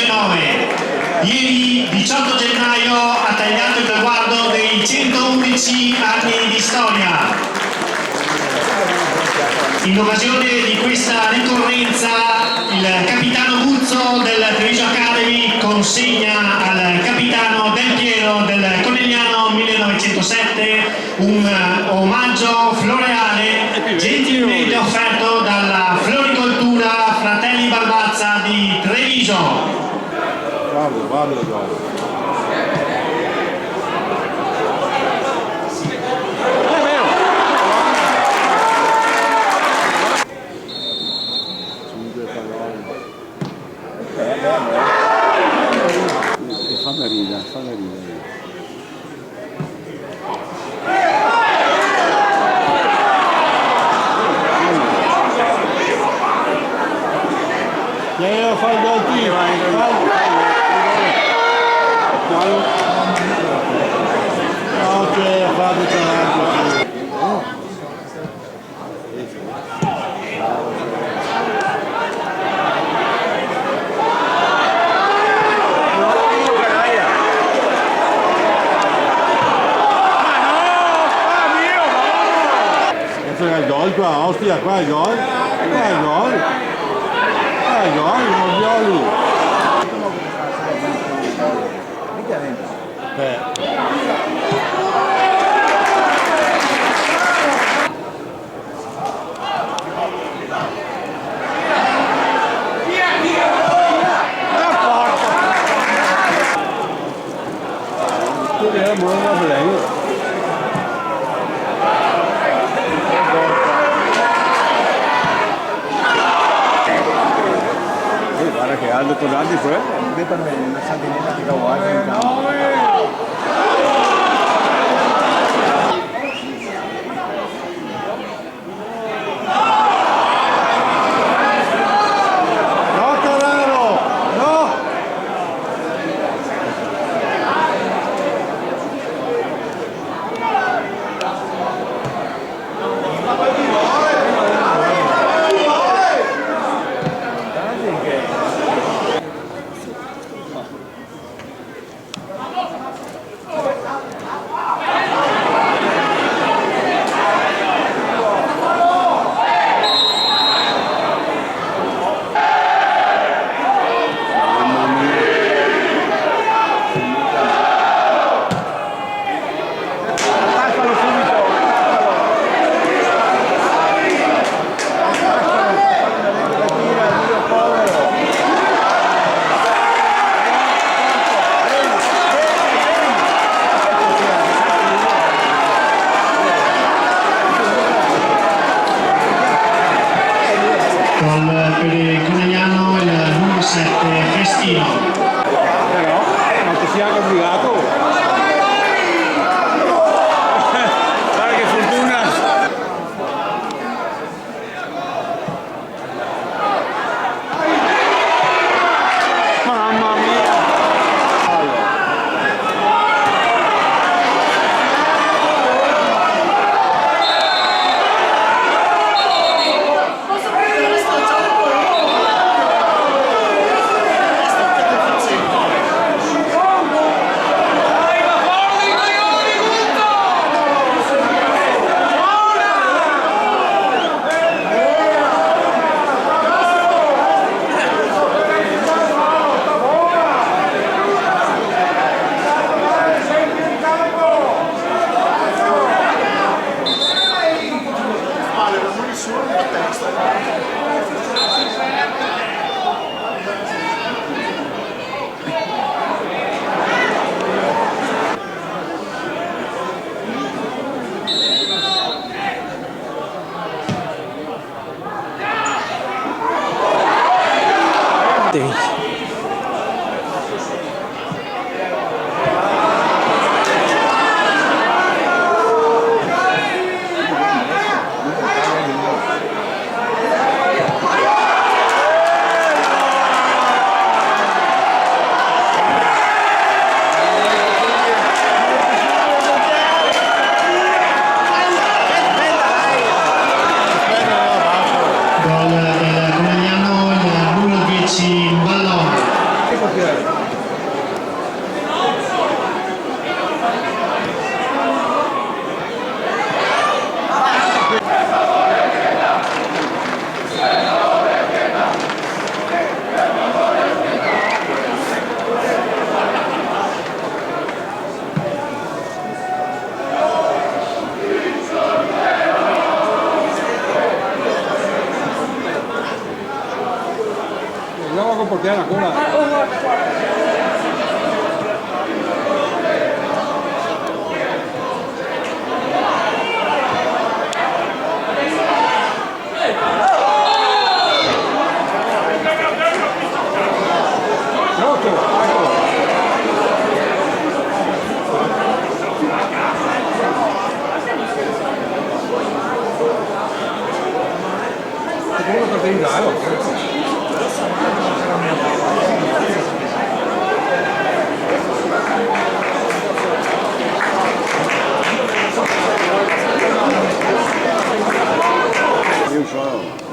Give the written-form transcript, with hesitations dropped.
2009. Ieri, 18 gennaio, ha tagliato il traguardo dei 111 anni di storia. In occasione di questa ricorrenza, il capitano Guzzo del Treviso Academy consegna al capitano Del Piero del Conegliano 1907 un omaggio floreale gentilmente offerto dalla Floricoltura Fratelli Balbazza di Treviso. Guarda. Fammi ridere. Io fai da qui, ok, fate tanto. Il gol qua, Ostia, qua il gol, non violi. Guarda che Aldo Tonaldi fue, una santinella di Kawhi in campo. Per il Conegliano il numero 7 Festino. Però non ti sia obbligato. Guarda che fortuna. Mamma mia. Andiamo a comportare ancora. Pronto, ecco. Come per te Io sono